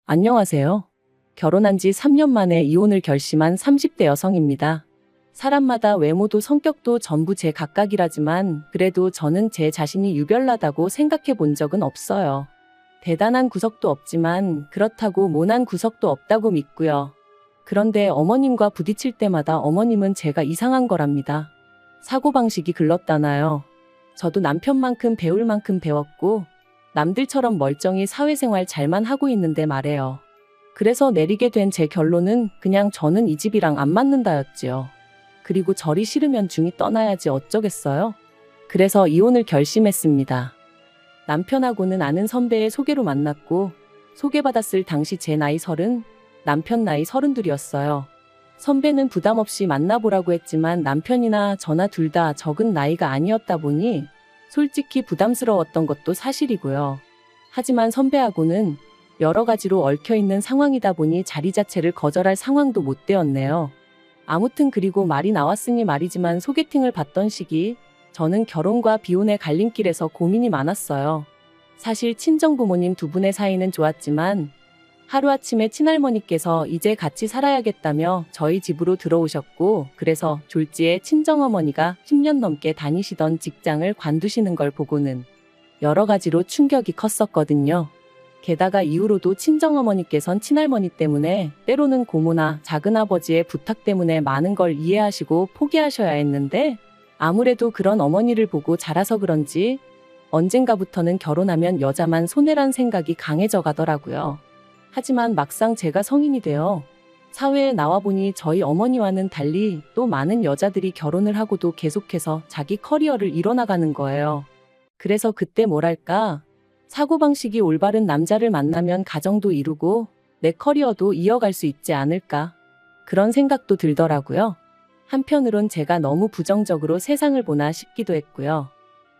안녕하세요. 결혼한 지 3년 만에 이혼을 결심한 30대 여성입니다. 사람마다 외모도 성격도 전부 제 각각이라지만 그래도 저는 제 자신이 유별나다고 생각해 본 적은 없어요. 대단한 구석도 없지만 그렇다고 모난 구석도 없다고 믿고요. 그런데 어머님과 부딪힐 때마다 어머님은 제가 이상한 거랍니다. 사고방식이 글렀다나요. 저도 남편만큼 배울 만큼 배웠고 남들처럼 멀쩡히 사회생활 잘만 하고 있는데 말해요. 그래서 내리게 된 제 결론은 그냥 저는 이 집이랑 안 맞는다였지요. 그리고 저리 싫으면 중이 떠나야지 어쩌겠어요? 그래서 이혼을 결심했습니다. 남편하고는 아는 선배의 소개로 만났고 소개받았을 당시 제 나이 30, 남편 나이 32이었어요. 선배는 부담 없이 만나보라고 했지만 남편이나 저나 둘 다 적은 나이가 아니었다 보니 솔직히 부담스러웠던 것도 사실이고요. 하지만 선배하고는 여러 가지로 얽혀있는 상황이다 보니 자리 자체를 거절할 상황도 못 되었네요. 아무튼 그리고 말이 나왔으니 말이지만 소개팅을 받던 시기 저는 결혼과 비혼의 갈림길에서 고민이 많았어요. 사실 친정부모님 두 분의 사이는 좋았지만 하루아침에 친할머니께서 이제 같이 살아야겠다며 저희 집으로 들어오셨고 그래서 졸지에 친정어머니가 10년 넘게 다니시던 직장을 관두시는 걸 보고는 여러 가지로 충격이 컸었거든요. 게다가 이후로도 친정어머니께선 친할머니 때문에 때로는 고모나 작은아버지의 부탁 때문에 많은 걸 이해하시고 포기하셔야 했는데 아무래도 그런 어머니를 보고 자라서 그런지 언젠가부터는 결혼하면 여자만 손해란 생각이 강해져 가더라고요. 하지만 막상 제가 성인이 되어 사회에 나와보니 저희 어머니와는 달리 또 많은 여자들이 결혼을 하고도 계속해서 자기 커리어를 이뤄나가는 거예요. 그래서 그때 뭐랄까, 사고방식이 올바른 남자를 만나면 가정도 이루고 내 커리어도 이어갈 수 있지 않을까. 그런 생각도 들더라고요. 한편으론 제가 너무 부정적으로 세상을 보나 싶기도 했고요.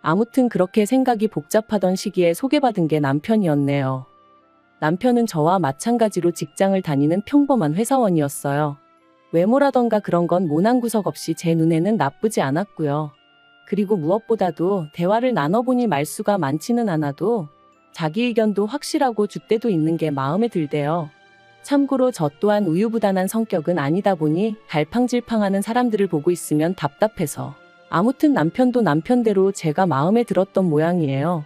아무튼 그렇게 생각이 복잡하던 시기에 소개받은 게 남편이었네요. 남편은 저와 마찬가지로 직장을 다니는 평범한 회사원이었어요. 외모라던가 그런 건 모난 구석 없이 제 눈에는 나쁘지 않았고요. 그리고 무엇보다도 대화를 나눠보니 말수가 많지는 않아도 자기 의견도 확실하고 줏대도 있는 게 마음에 들대요. 참고로 저 또한 우유부단한 성격은 아니다 보니 갈팡질팡하는 사람들을 보고 있으면 답답해서 아무튼 남편도 남편대로 제가 마음에 들었던 모양이에요.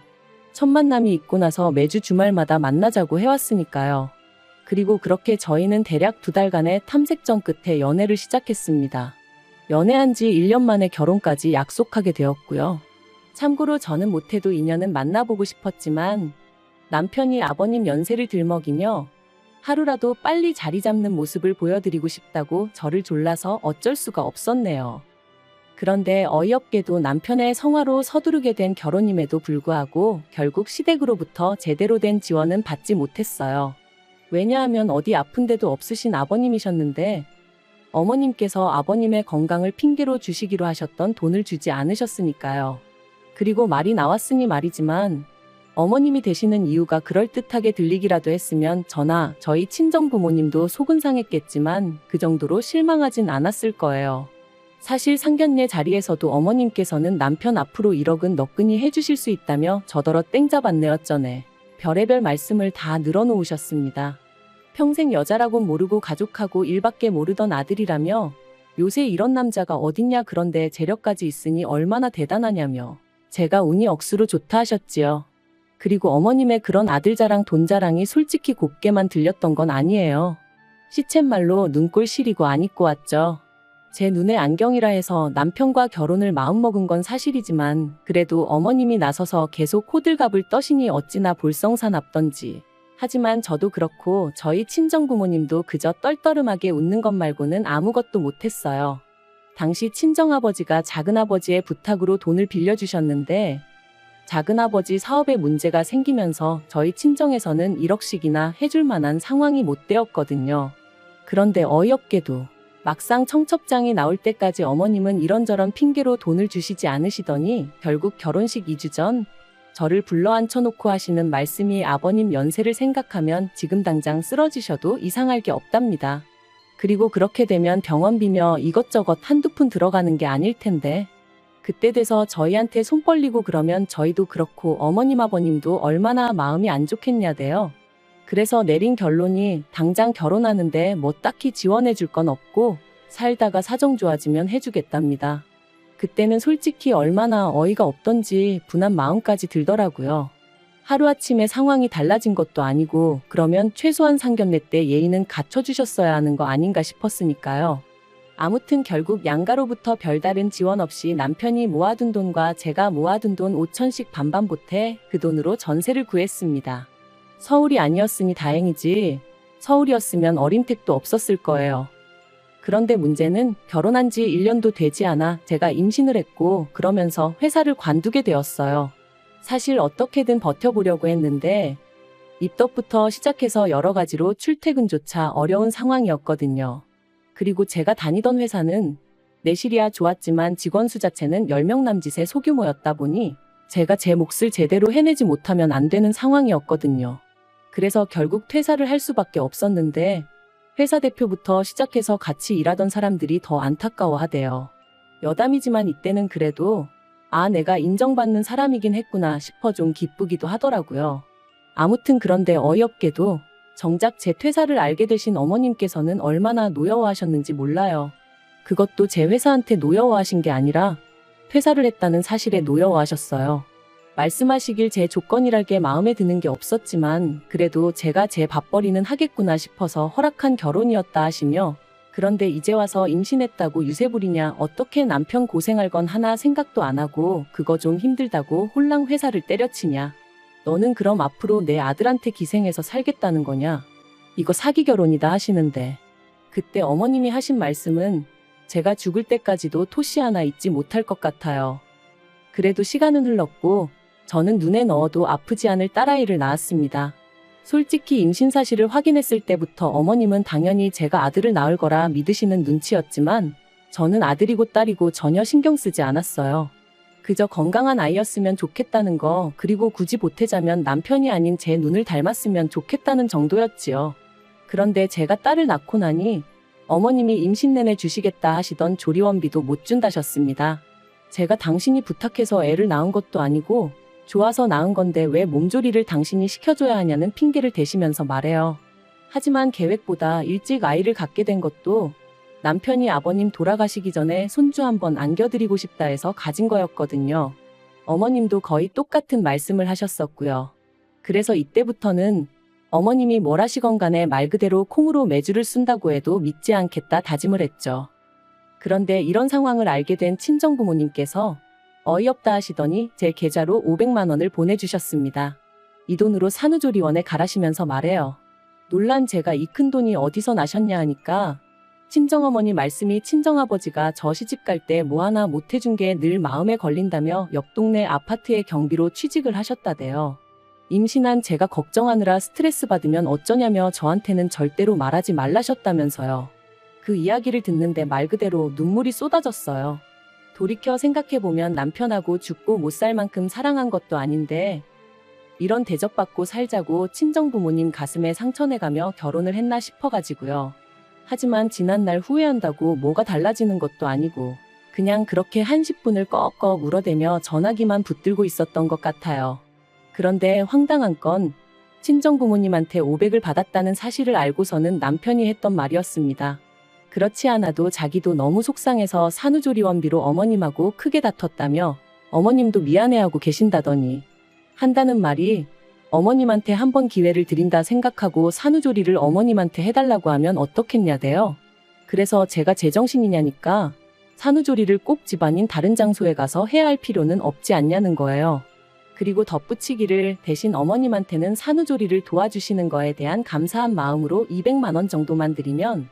첫 만남이 있고 나서 매주 주말마다 만나자고 해왔으니까요. 그리고 그렇게 저희는 대략 2달간의 탐색전 끝에 연애를 시작했습니다. 연애한 지 1년 만에 결혼까지 약속하게 되었고요. 참고로 저는 못해도 인연은 만나보고 싶었지만 남편이 아버님 연세를 들먹이며 하루라도 빨리 자리 잡는 모습을 보여드리고 싶다고 저를 졸라서 어쩔 수가 없었네요. 그런데 어이없게도 남편의 성화로 서두르게 된 결혼임에도 불구하고 결국 시댁으로부터 제대로 된 지원은 받지 못했어요. 왜냐하면 어디 아픈 데도 없으신 아버님이셨는데 어머님께서 아버님의 건강을 핑계로 주시기로 하셨던 돈을 주지 않으셨으니까요. 그리고 말이 나왔으니 말이지만 어머님이 되시는 이유가 그럴듯하게 들리기라도 했으면 저나 저희 친정부모님도 속은 상했겠지만 그 정도로 실망하진 않았을 거예요. 사실 상견례 자리에서도 어머님께서는 남편 앞으로 1억은 너끈히 해주실 수 있다며 저더러 땡잡았네 어쩌네 별의별 말씀을 다 늘어놓으셨습니다. 평생 여자라고 모르고 가족하고 일밖에 모르던 아들이라며 요새 이런 남자가 어딨냐 그런데 재력까지 있으니 얼마나 대단하냐며 제가 운이 억수로 좋다 하셨지요. 그리고 어머님의 그런 아들 자랑 돈 자랑이 솔직히 곱게만 들렸던 건 아니에요. 시쳇말로 눈꼴 시리고 안 입고 왔죠. 제 눈에 안경이라 해서 남편과 결혼을 마음먹은 건 사실이지만 그래도 어머님이 나서서 계속 호들갑을 떠시니 어찌나 볼썽사납던지. 하지만 저도 그렇고 저희 친정부모님도 그저 떨떠름하게 웃는 것 말고는 아무것도 못했어요. 당시 친정아버지가 작은아버지의 부탁으로 돈을 빌려주셨는데 작은아버지 사업에 문제가 생기면서 저희 친정에서는 1억씩이나 해줄 만한 상황이 못 되었거든요. 그런데 어이없게도 막상 청첩장이 나올 때까지 어머님은 이런저런 핑계로 돈을 주시지 않으시더니 결국 결혼식 2주 전 저를 불러 앉혀놓고 하시는 말씀이 아버님 연세를 생각하면 지금 당장 쓰러지셔도 이상할 게 없답니다. 그리고 그렇게 되면 병원비며 이것저것 한두 푼 들어가는 게 아닐 텐데 그때 돼서 저희한테 손 벌리고 그러면 저희도 그렇고 어머님 아버님도 얼마나 마음이 안 좋겠냐대요. 그래서 내린 결론이 당장 결혼하는데 뭐 딱히 지원해 줄 건 없고 살다가 사정 좋아지면 해주겠답니다. 그때는 솔직히 얼마나 어이가 없던지 분한 마음까지 들더라고요. 하루아침에 상황이 달라진 것도 아니고 그러면 최소한 상견례 때 예의는 갖춰주셨어야 하는 거 아닌가 싶었으니까요. 아무튼 결국 양가로부터 별다른 지원 없이 남편이 모아둔 돈과 제가 모아둔 돈 5천씩 반반 보태 그 돈으로 전세를 구했습니다. 서울이 아니었으니 다행이지 서울이었으면 어림택도 없었을 거예요. 그런데 문제는 결혼한 지 1년도 되지 않아 제가 임신을 했고 그러면서 회사를 관두게 되었어요. 사실 어떻게든 버텨보려고 했는데 입덧부터 시작해서 여러 가지로 출퇴근조차 어려운 상황이었거든요. 그리고 제가 다니던 회사는 내실이야 좋았지만 직원 수 자체는 10명 남짓의 소규모였다 보니 제가 제 몫을 제대로 해내지 못하면 안 되는 상황이었거든요. 그래서 결국 퇴사를 할 수밖에 없었는데 회사 대표부터 시작해서 같이 일하던 사람들이 더 안타까워하대요. 여담이지만 이때는 그래도 내가 인정받는 사람이긴 했구나 싶어 좀 기쁘기도 하더라고요. 아무튼 그런데 어이없게도 정작 제 퇴사를 알게 되신 어머님께서는 얼마나 노여워하셨는지 몰라요. 그것도 제 회사한테 노여워하신 게 아니라 퇴사를 했다는 사실에 노여워하셨어요. 말씀하시길 제 조건이랄 게 마음에 드는 게 없었지만 그래도 제가 제 밥벌이는 하겠구나 싶어서 허락한 결혼이었다 하시며 그런데 이제 와서 임신했다고 유세 부리냐 어떻게 남편 고생할 건 하나 생각도 안 하고 그거 좀 힘들다고 홀랑 회사를 때려치냐. 너는 그럼 앞으로 내 아들한테 기생해서 살겠다는 거냐. 이거 사기 결혼이다 하시는데 그때 어머님이 하신 말씀은 제가 죽을 때까지도 토시 하나 잊지 못할 것 같아요. 그래도 시간은 흘렀고 저는 눈에 넣어도 아프지 않을 딸아이를 낳았습니다. 솔직히 임신 사실을 확인했을 때부터 어머님은 당연히 제가 아들을 낳을 거라 믿으시는 눈치였지만 저는 아들이고 딸이고 전혀 신경 쓰지 않았어요. 그저 건강한 아이였으면 좋겠다는 거 그리고 굳이 보태자면 남편이 아닌 제 눈을 닮았으면 좋겠다는 정도였지요. 그런데 제가 딸을 낳고 나니 어머님이 임신 내내 주시겠다 하시던 조리원비도 못 준다셨습니다. 제가 당신이 부탁해서 애를 낳은 것도 아니고 좋아서 낳은 건데 왜 몸조리를 당신이 시켜줘야 하냐는 핑계를 대시면서 말해요. 하지만 계획보다 일찍 아이를 갖게 된 것도 남편이 아버님 돌아가시기 전에 손주 한번 안겨드리고 싶다 해서 가진 거였거든요. 어머님도 거의 똑같은 말씀을 하셨었고요. 그래서 이때부터는 어머님이 뭘 하시건 간에 말 그대로 콩으로 매주를 쓴다고 해도 믿지 않겠다 다짐을 했죠. 그런데 이런 상황을 알게 된 친정부모님께서 어이없다 하시더니 제 계좌로 500만 원을 보내주셨습니다. 이 돈으로 산후조리원에 가라시면서 말해요. 놀란 제가 이 큰 돈이 어디서 나셨냐 하니까 친정어머니 말씀이 친정아버지가 저 시집갈 때 뭐 하나 못 해준 게 늘 마음에 걸린다며 옆 동네 아파트의 경비로 취직을 하셨다대요. 임신한 제가 걱정하느라 스트레스 받으면 어쩌냐며 저한테는 절대로 말하지 말라셨다면서요. 그 이야기를 듣는데 말 그대로 눈물이 쏟아졌어요. 돌이켜 생각해보면 남편하고 죽고 못 살 만큼 사랑한 것도 아닌데 이런 대접받고 살자고 친정부모님 가슴에 상처내가며 결혼을 했나 싶어가지고요. 하지만 지난날 후회한다고 뭐가 달라지는 것도 아니고 그냥 그렇게 한 10분을 꺽꺽 울어대며 전화기만 붙들고 있었던 것 같아요. 그런데 황당한 건 친정부모님한테 500을 받았다는 사실을 알고서는 남편이 했던 말이었습니다. 그렇지 않아도 자기도 너무 속상해서 산후조리원비로 어머님하고 크게 다퉜다며 어머님도 미안해하고 계신다더니 한다는 말이 어머님한테 한 번 기회를 드린다 생각하고 산후조리를 어머님한테 해달라고 하면 어떻겠냐대요. 그래서 제가 제정신이냐니까 산후조리를 꼭 집안인 다른 장소에 가서 해야 할 필요는 없지 않냐는 거예요. 그리고 덧붙이기를 대신 어머님한테는 산후조리를 도와주시는 거에 대한 감사한 마음으로 200만 원 정도만 드리면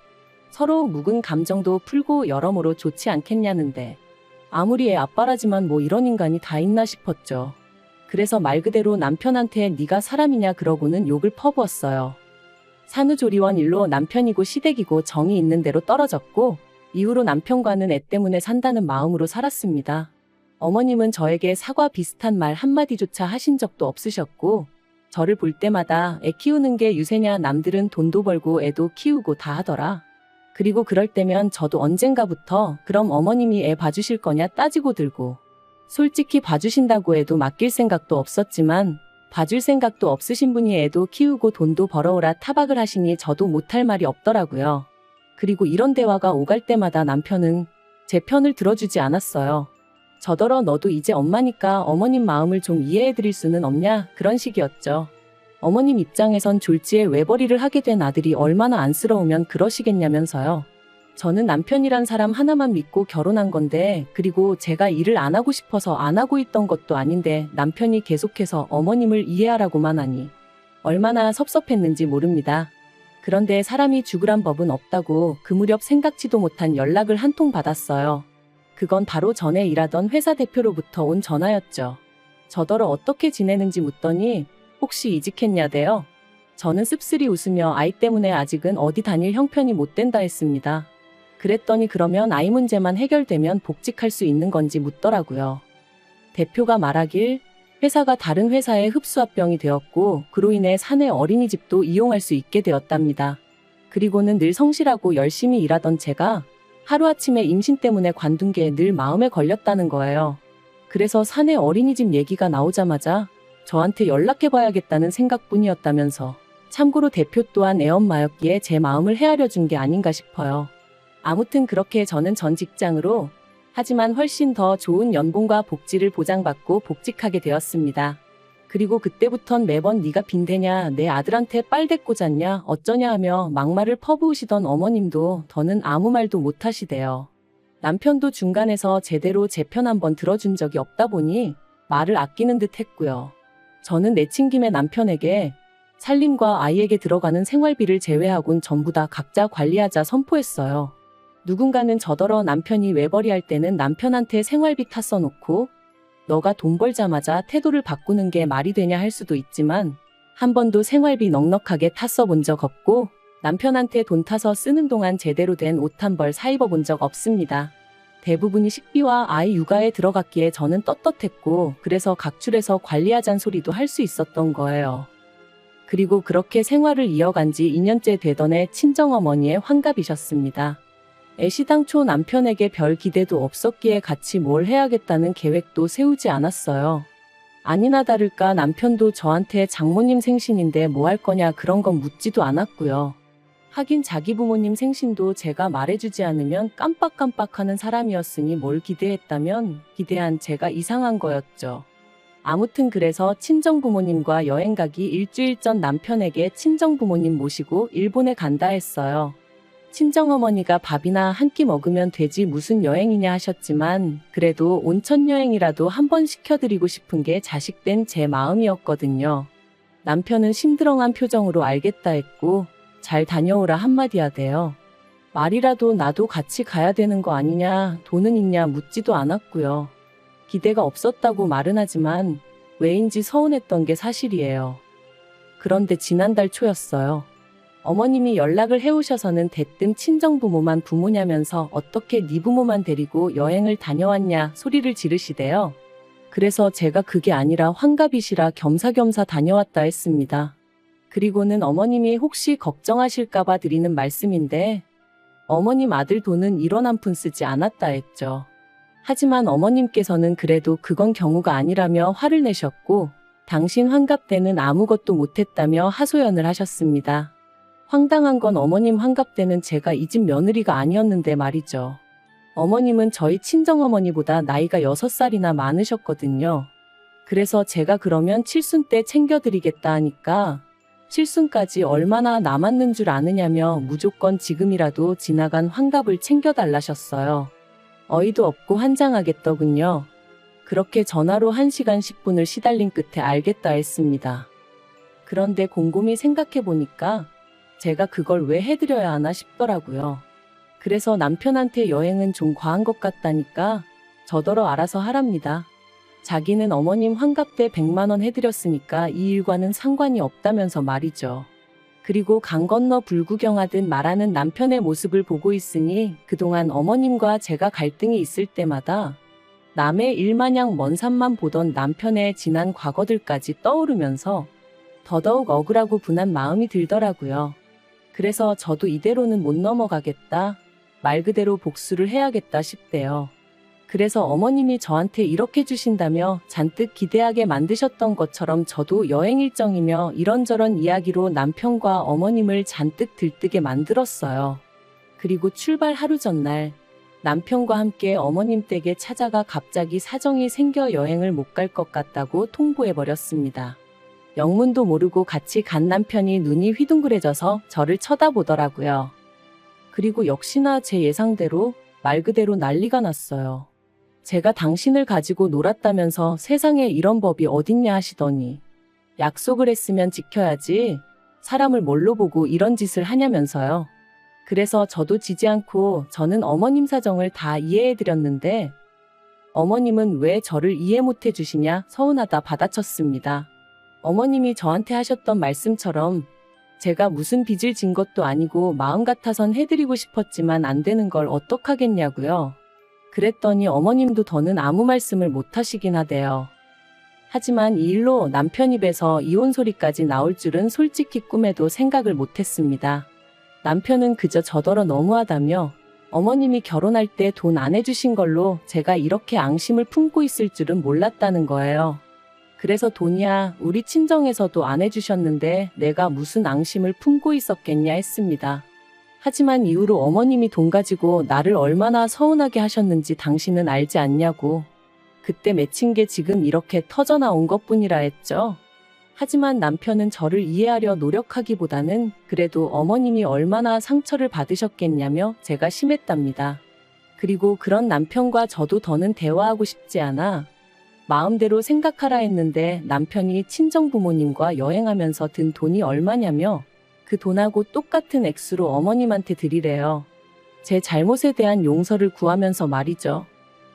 서로 묵은 감정도 풀고 여러모로 좋지 않겠냐는데 아무리 애 아빠라지만 뭐 이런 인간이 다 있나 싶었죠. 그래서 말 그대로 남편한테 네가 사람이냐 그러고는 욕을 퍼부었어요. 산후조리원 일로 남편이고 시댁이고 정이 있는 대로 떨어졌고 이후로 남편과는 애 때문에 산다는 마음으로 살았습니다. 어머님은 저에게 사과 비슷한 말 한마디조차 하신 적도 없으셨고 저를 볼 때마다 애 키우는 게 유세냐 남들은 돈도 벌고 애도 키우고 다 하더라. 그리고 그럴 때면 저도 언젠가부터 그럼 어머님이 애 봐주실 거냐 따지고 들고 솔직히 봐주신다고 해도 맡길 생각도 없었지만 봐줄 생각도 없으신 분이 애도 키우고 돈도 벌어오라 타박을 하시니 저도 못할 말이 없더라고요. 그리고 이런 대화가 오갈 때마다 남편은 제 편을 들어주지 않았어요. 저더러 너도 이제 엄마니까 어머님 마음을 좀 이해해드릴 수는 없냐 그런 식이었죠. 어머님 입장에선 졸지에 외벌이를 하게 된 아들이 얼마나 안쓰러우면 그러시겠냐면서요. 저는 남편이란 사람 하나만 믿고 결혼한 건데, 그리고 제가 일을 안 하고 싶어서 안 하고 있던 것도 아닌데 남편이 계속해서 어머님을 이해하라고만 하니 얼마나 섭섭했는지 모릅니다. 그런데 사람이 죽으란 법은 없다고 그 무렵 생각지도 못한 연락을 한 통 받았어요. 그건 바로 전에 일하던 회사 대표로부터 온 전화였죠. 저더러 어떻게 지내는지 묻더니 혹시 이직했냐대요. 저는 씁쓸히 웃으며 아이 때문에 아직은 어디 다닐 형편이 못 된다 했습니다. 그랬더니 그러면 아이 문제만 해결되면 복직할 수 있는 건지 묻더라고요. 대표가 말하길 회사가 다른 회사에 흡수합병이 되었고 그로 인해 사내 어린이집도 이용할 수 있게 되었답니다. 그리고는 늘 성실하고 열심히 일하던 제가 하루아침에 임신 때문에 관둔 게 늘 마음에 걸렸다는 거예요. 그래서 사내 어린이집 얘기가 나오자마자 저한테 연락해봐야겠다는 생각뿐이었다면서, 참고로 대표 또한 애엄마였기에 제 마음을 헤아려 준 게 아닌가 싶어요. 아무튼 그렇게 저는 전 직장으로, 하지만 훨씬 더 좋은 연봉과 복지를 보장받고 복직하게 되었습니다. 그리고 그때부턴 매번 네가 빈대냐, 내 아들한테 빨대 꽂았냐, 어쩌냐 하며 막말을 퍼부으시던 어머님도 더는 아무 말도 못하시대요. 남편도 중간에서 제대로 제 편 한번 들어준 적이 없다 보니 말을 아끼는 듯 했고요. 저는 내친김에 남편에게 살림과 아이에게 들어가는 생활비를 제외하곤 전부 다 각자 관리하자 선포했어요. 누군가는 저더러 남편이 외벌이할 때는 남편한테 생활비 탔어 놓고 너가 돈 벌자마자 태도를 바꾸는 게 말이 되냐 할 수도 있지만, 한 번도 생활비 넉넉하게 탔어 본 적 없고 남편한테 돈 타서 쓰는 동안 제대로 된 옷 한 벌 사 입어 본 적 없습니다. 대부분이 식비와 아이 육아에 들어갔기에 저는 떳떳했고, 그래서 각출해서 관리하잔 소리도 할 수 있었던 거예요. 그리고 그렇게 생활을 이어간 지 2년째 되던 해 친정어머니의 환갑이셨습니다. 애시당초 남편에게 별 기대도 없었기에 같이 뭘 해야겠다는 계획도 세우지 않았어요. 아니나 다를까 남편도 저한테 장모님 생신인데 뭐 할 거냐 그런 건 묻지도 않았고요. 하긴 자기 부모님 생신도 제가 말해주지 않으면 깜빡깜빡하는 사람이었으니 뭘 기대했다면 기대한 제가 이상한 거였죠. 아무튼 그래서 친정부모님과 여행 가기 일주일 전 남편에게 친정부모님 모시고 일본에 간다 했어요. 친정어머니가 밥이나 한 끼 먹으면 되지 무슨 여행이냐 하셨지만, 그래도 온천 여행이라도 한번 시켜드리고 싶은 게 자식된 제 마음이었거든요. 남편은 심드렁한 표정으로 알겠다 했고 잘 다녀오라 한마디 하대요. 말이라도 나도 같이 가야 되는 거 아니냐, 돈은 있냐 묻지도 않았고요. 기대가 없었다고 말은 하지만 왜인지 서운했던 게 사실이에요. 그런데 지난달 초였어요. 어머님이 연락을 해오셔서는 대뜸 친정부모만 부모냐면서 어떻게 네 부모만 데리고 여행을 다녀왔냐 소리를 지르시대요. 그래서 제가 그게 아니라 환갑이시라 겸사겸사 다녀왔다 했습니다. 그리고는 어머님이 혹시 걱정하실까봐 드리는 말씀인데, 어머님 아들 돈은 1원 한 푼 쓰지 않았다 했죠. 하지만 어머님께서는 그래도 그건 경우가 아니라며 화를 내셨고, 당신 환갑 때는 아무것도 못했다며 하소연을 하셨습니다. 황당한 건 어머님 환갑 때는 제가 이 집 며느리가 아니었는데 말이죠. 어머님은 저희 친정어머니보다 나이가 6살이나 많으셨거든요. 그래서 제가 그러면 칠순 때 챙겨드리겠다 하니까 칠순까지 얼마나 남았는 줄 아느냐며 무조건 지금이라도 지나간 환갑을 챙겨달라셨어요. 어이도 없고 환장하겠더군요. 그렇게 전화로 1시간 10분을 시달린 끝에 알겠다 했습니다. 그런데 곰곰이 생각해보니까 제가 그걸 왜 해드려야 하나 싶더라고요. 그래서 남편한테 여행은 좀 과한 것 같다니까 저더러 알아서 하랍니다. 자기는 어머님 환갑 때 100만 원 해드렸으니까 이 일과는 상관이 없다면서 말이죠. 그리고 강 건너 불구경하듯 말하는 남편의 모습을 보고 있으니 그동안 어머님과 제가 갈등이 있을 때마다 남의 일마냥 먼 산만 보던 남편의 지난 과거들까지 떠오르면서 더더욱 억울하고 분한 마음이 들더라고요. 그래서 저도 이대로는 못 넘어가겠다, 말 그대로 복수를 해야겠다 싶대요. 그래서 어머님이 저한테 이렇게 주신다며 잔뜩 기대하게 만드셨던 것처럼 저도 여행 일정이며 이런저런 이야기로 남편과 어머님을 잔뜩 들뜨게 만들었어요. 그리고 출발 하루 전날 남편과 함께 어머님 댁에 찾아가 갑자기 사정이 생겨 여행을 못 갈 것 같다고 통보해버렸습니다. 영문도 모르고 같이 간 남편이 눈이 휘둥그레져서 저를 쳐다보더라고요. 그리고 역시나 제 예상대로 말 그대로 난리가 났어요. 제가 당신을 가지고 놀았다면서 세상에 이런 법이 어딨냐 하시더니 약속을 했으면 지켜야지 사람을 뭘로 보고 이런 짓을 하냐면서요. 그래서 저도 지지 않고 저는 어머님 사정을 다 이해해드렸는데 어머님은 왜 저를 이해 못 해주시냐 서운하다 받아쳤습니다. 어머님이 저한테 하셨던 말씀처럼 제가 무슨 빚을 진 것도 아니고 마음 같아선 해드리고 싶었지만 안 되는 걸 어떡하겠냐고요. 그랬더니 어머님도 더는 아무 말씀을 못 하시긴 하대요. 하지만 이 일로 남편 입에서 이혼 소리까지 나올 줄은 솔직히 꿈에도 생각을 못 했습니다. 남편은 그저 저더러 너무하다며 어머님이 결혼할 때 돈 안 해주신 걸로 제가 이렇게 앙심을 품고 있을 줄은 몰랐다는 거예요. 그래서 돈이야 우리 친정에서도 안 해주셨는데 내가 무슨 앙심을 품고 있었겠냐 했습니다. 하지만 이후로 어머님이 돈 가지고 나를 얼마나 서운하게 하셨는지 당신은 알지 않냐고. 그때 맺힌 게 지금 이렇게 터져나온 것뿐이라 했죠. 하지만 남편은 저를 이해하려 노력하기보다는 그래도 어머님이 얼마나 상처를 받으셨겠냐며 제가 심했답니다. 그리고 그런 남편과 저도 더는 대화하고 싶지 않아 마음대로 생각하라 했는데 남편이 친정 부모님과 여행하면서 든 돈이 얼마냐며 그 돈하고 똑같은 액수로 어머님한테 드리래요. 제 잘못에 대한 용서를 구하면서 말이죠.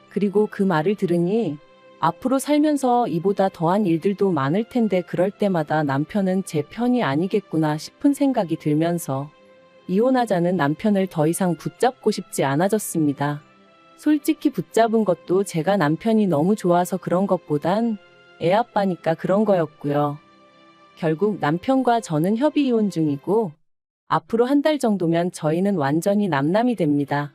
그리고 그 말을 들으니 앞으로 살면서 이보다 더한 일들도 많을 텐데 그럴 때마다 남편은 제 편이 아니겠구나 싶은 생각이 들면서 이혼하자는 남편을 더 이상 붙잡고 싶지 않아졌습니다. 솔직히 붙잡은 것도 제가 남편이 너무 좋아서 그런 것보단 애 아빠니까 그런 거였고요. 결국 남편과 저는 협의 이혼 중이고 앞으로 한 달 정도면 저희는 완전히 남남이 됩니다.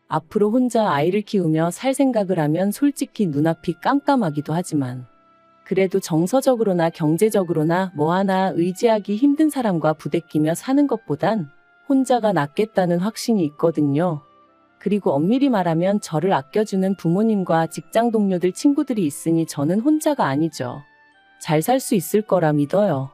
앞으로 혼자 아이를 키우며 살 생각을 하면 솔직히 눈앞이 깜깜하기도 하지만 그래도 정서적으로나 경제적으로나 뭐 하나 의지하기 힘든 사람과 부대끼며 사는 것보단 혼자가 낫겠다는 확신이 있거든요. 그리고 엄밀히 말하면 저를 아껴주는 부모님과 직장 동료들 친구들이 있으니 저는 혼자가 아니죠. 잘 살 수 있을 거라 믿어요.